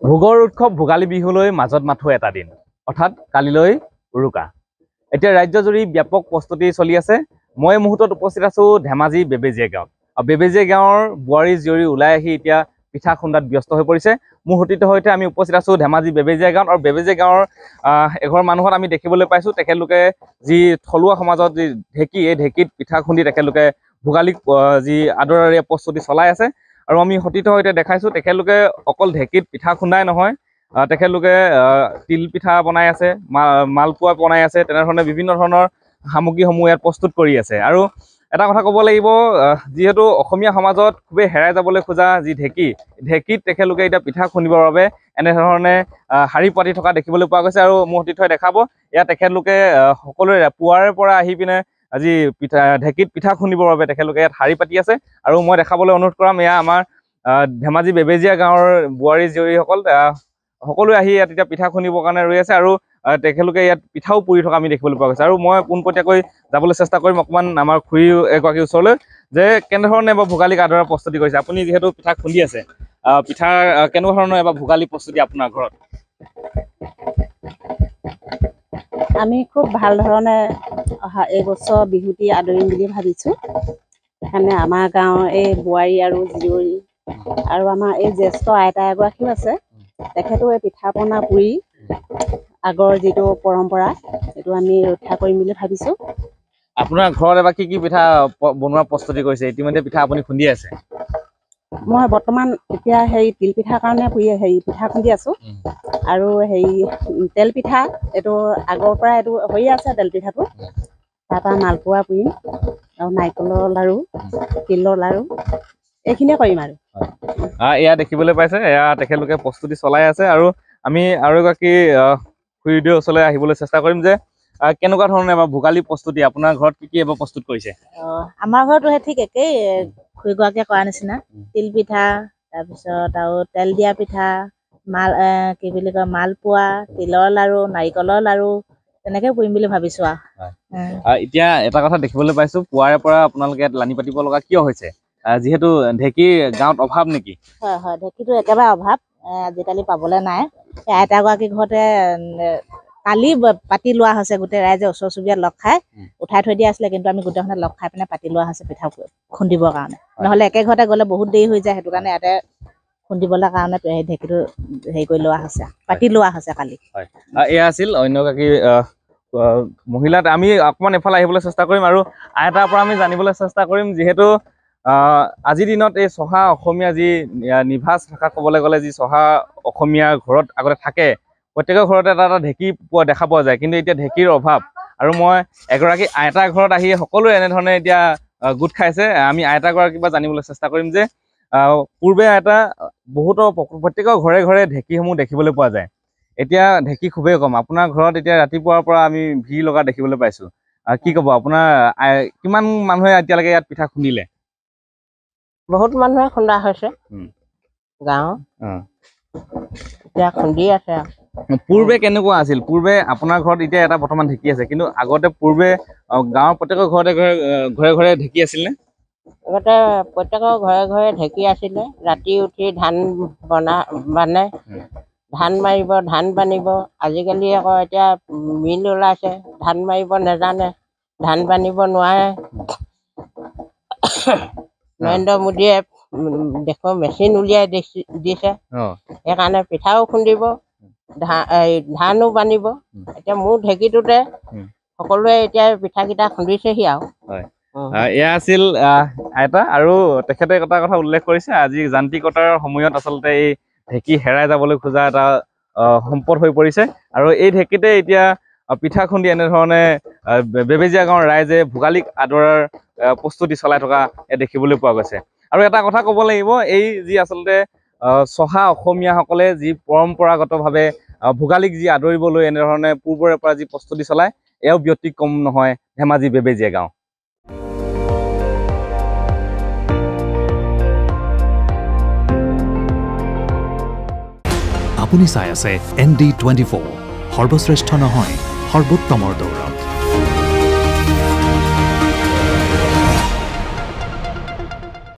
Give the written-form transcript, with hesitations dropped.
ভোগৰ উৎসৱ ভোগালী বিহুলৈ মাজত মাথো এটা দিন অৰ্থাৎ কালিলৈ উৰুকা এতিয়া ৰাজ্যজুৰি ব্যাপক প্ৰস্তুতি চলি আছে মই মুহূৰ্তত উপস্থিত আছো ধেমাজি বেবেজিয়া গাঁৱত আৰু বেবেজিয়া গাঁৱৰ বুৱাৰী জিয়ৰী ওলাই আহি এতিয়া পিঠা খুন্দাত ব্যস্ত হৈ পৰিছে মোৰ সতীৰ্থ হৈতে আমি উপস্থিত আছো ধেমাজি বেবেজিয়া গাঁৱত আৰু বেবেজিয়া গাঁৱৰ এঘৰ মানুহত আমি দেখিবলৈ পাইছো তেখেতলোকে যি থলুৱা সমাজত যি ঢেঁকী এই ঢেঁকীত পিঠা খুন্দি তেখেতলোকে ভোগালীক যি আদৰেৰে প্ৰস্তুতি চলাই আছে আৰু আমি সতীৰ্থ হৈতে দেখাইছো তেখেতলোকে অকল ঢেঁকীত পিঠা খুন্দাই নহয় তেখেতলোকে তিল পিঠা বনাই আছে মালপোৱা বনাই আছে তেনেধৰণে বিভিন্ন ধৰণৰ সামগ্ৰীসমূহ ইয়াত প্ৰস্তুত কৰি আছে আৰু এটা কথা ক'ব লাগিব যেহেতু অসমীয়া সমাজত খুবেই হেৰাই যাবলৈ খোজা যি ঢেঁকীত তেখেতলোকে এতিয়া পিঠা খুন্দিবৰ বাবে এনেধৰণে শাৰী পাতি থকা দেখিবলৈ পোৱা গৈছে আৰু মোৰ সতীৰ্থই দেখাব ইয়াত তেখেতলোকে সকলোৰে পুৱাৰে পৰা আহি পিনে আজি ঢেঁকীত পিঠা খুন্দিবৰ বাবে তেখেতলোকে ইয়াত শাৰী পাতি আছে আৰু মই দেখাবলৈ অনুৰোধ কৰাম এয়া আমাৰ ধেমাজি বেবেজিয়া গাঁৱৰ বুৱাৰী জীয়ৰীসকল সকলোৱে আহি ইয়াত এতিয়া পিঠা খুন্দিবৰ কাৰণে ৰৈ আছে আৰু তেখেতলোকে ইয়াত পিঠাও পুৰি থকা আমি দেখিবলৈ পোৱা গৈছে আৰু মই পোনপটীয়াকৈ যাবলৈ চেষ্টা কৰিম অকণমান আমাৰ খুৰী এগৰাকীৰ ওচৰলৈ যে কেনেধৰণে এবাৰ ভোগালীক আদৰাৰ প্ৰস্তুতি কৰিছে আপুনি যিহেতু পিঠা খুন্দি আছে পিঠা কেনেকুৱা ধৰণৰ এবাৰ ভোগালী প্ৰস্তুতি আপোনাৰ ঘৰত আমি খুব ভাল ধৰণে এই বছৰ বিহুটি আদৰিম বুলি ভাবিছোঁ সেইকাৰণে আমাৰ গাঁৱৰ এই বোৱাৰী আৰু জীয়ৰী আৰু আমাৰ এই জ্যেষ্ঠ আইতা এগৰাকীও আছে তেখেতো এই পিঠা পনা পুৰি আগৰ যিটো পৰম্পৰা সেইটো আমি ৰক্ষা কৰিম বুলি ভাবিছোঁ আপোনাৰ ঘৰত এবাৰ কি পিঠা বনোৱাৰ প্ৰস্তুতি কৰিছে ইতিমধ্যে পিঠা আপুনি খুন্দি আছে মই বৰ্তমান এতিয়া হেৰি তিল পিঠাৰ কাৰণে পিঠা খুন্দি আছোঁ আৰু তেল পিঠা এইটো আগৰ পৰা এইটো হৈয়ে আছে তেল পিঠাটো তাৰপৰা মালপোৱা পুৰিম আৰু নাৰিকলৰ লাড়ু তিলৰ লাড়ু এইখিনিয়ে কৰিম আৰু এয়া দেখিবলৈ পাইছে এয়া তেখেতলোকে প্ৰস্তুতি চলাই আছে আৰু আমি আৰু এগৰাকী খুৰীদেউৰ ওচৰলৈ আহিবলৈ চেষ্টা কৰিম যে কেনেকুৱা ধৰণে এবাৰ ভোগালী প্ৰস্তুতি আপোনাৰ ঘৰত কি এবাৰ প্ৰস্তুত কৰিছে আমাৰ ঘৰতো সেই ঠিক একেই খুৰীগৰাকীয়ে কৰা নিচিনা তিল পিঠা তাৰপিছত আৰু তেল দিয়া পিঠা কি বুলি কয় মালপোৱা তিলৰ লাড়ু নাৰিকলৰ লাড়ু তেনেকৈ পুৰিম বুলি ভাবিছোঁ আৰু এতিয়া এটা কথা দেখিবলৈ পাইছোঁ পুৱাৰে পৰা আপোনালোকে ইয়াত লানি পাতিব লগা কিয় হৈছে যিহেতু ঢেঁকীৰ গাঁৱত অভাৱ নেকি হয় হয় ঢেঁকীটো একেবাৰে অভাৱ আজিকালি পাবলৈ নাই আইতাগৰাকীৰ ঘৰতে কালি পাতি লোৱা হৈছে গোটেই ৰাইজে ওচৰ চুবুৰীয়াত লগ খাই উঠাই থৈ দিয়া আছিলে কিন্তু আমি গোটেইখনে লগ খাই পিনে পাতি লোৱা হৈছে পিঠা খুন্দিবৰ কাৰণে নহ'লে একে ঘৰতে গ'লে বহুত দেৰি হৈ যায় সেইটো কাৰণে ইয়াতে খুন্দিবলৈ কাৰণে ঢেঁকীটো হেৰি কৰি লোৱা হৈছে পাতি লোৱা হৈছে কালি এয়া আছিল অন্য এগৰাকী মহিলাত আমি অকণমান এফালে আহিবলৈ চেষ্টা কৰিম আৰু আইতাৰ পৰা আমি জানিবলৈ চেষ্টা কৰিম যিহেতু আজিৰ দিনত এই চহা অসমীয়া যি নিভাঁজ ভাষা ক'বলৈ গ'লে যি চহা অসমীয়া ঘৰত আগতে থাকে প্ৰত্যেকৰ ঘৰতে এটা ঢেঁকী দেখা পোৱা যায় কিন্তু এতিয়া ঢেঁকীৰ অভাৱ আৰু মই এগৰাকী আইতাৰ ঘৰত আহি সকলোৱে এনেধৰণে এতিয়া গোট খাইছে আমি আইতাগৰাকীৰ পৰা জানিবলৈ চেষ্টা কৰিম যে পূৰ্বে প্ৰত্যেকৰ ঘৰে ঘৰে ঢেঁকীসমূহ দেখিবলৈ পোৱা যায় এতিয়া ঢেঁকী খুবেই কম আপোনাৰ ঘৰত এতিয়া ৰাতিপুৱাৰ পৰা আমি ভিৰ লগা দেখিবলৈ পাইছোঁ কি ক'ব আপোনাৰ কিমান মানুহে এতিয়ালৈকে ইয়াত পিঠা খুন্দিলে বহুত মানুহে খুন্দা হৈছে গাঁৱৰ এতিয়া খুন্দি আছে পূৰ্বে কেনেকুৱা আছিল পূৰ্বে আপোনাৰ ঘৰত এতিয়া এটা বৰ্তমান ঢেঁকী আছে কিন্তু আগতে পূৰ্বে গাঁৱৰ প্ৰত্যেকৰ ঘৰে ঘৰে ঢেঁকী আছিল নে আগতে প্ৰত্যেকৰ ঘৰে ঘৰে ঢেঁকী আছিলে ৰাতি উঠি ধান বানে ধান মাৰিব ধান বানিব আজিকালি আকৌ এতিয়া মিল ওলাইছে ধান মাৰিব নেজানে ধান বানিব নোৱাৰে নৰেন্দ্ৰ মোদীয়ে দেশৰ মেচিন উলিয়াই দিছে সেইকাৰণে পিঠাও খুন্দিব ধানো বানিব এতিয়া মোৰ ঢেঁকীটোতে সকলোৱে এতিয়া পিঠাকেইটা খুন্দিছেহি আৰু এয়া আছিল আইতা আৰু তেখেতে এটা কথা উল্লেখ কৰিছে আজি যান্ত্ৰিকতাৰ সময়ত আচলতে এই ঢেঁকী হেৰাই যাবলৈ খোজা এটা সম্পদ হৈ পৰিছে আৰু এই ঢেঁকীতে এতিয়া পিঠা খুন্দি এনেধৰণে বেবেজিয়া গাঁৱৰ ৰাইজে ভোগালীক আদৰাৰ প্ৰস্তুতি চলাই থকা দেখিবলৈ পোৱা গৈছে আৰু এটা কথা ক'ব লাগিব এই যি আচলতে চহা অসমীয়াসকলে যি পৰম্পৰাগতভাৱে ভোগালীক যি আদৰিবলৈ এনেধৰণে পূৰ্বৰে পৰা যি প্ৰস্তুতি চলায় এয়াও ব্যতিক্ৰম নহয় ধেমাজি বেবেজিয়া গাঁও আপুনি চাই আছে ND24 সৰ্বশ্ৰেষ্ঠ নহয় সৰ্বোত্তমৰ দৌৰত।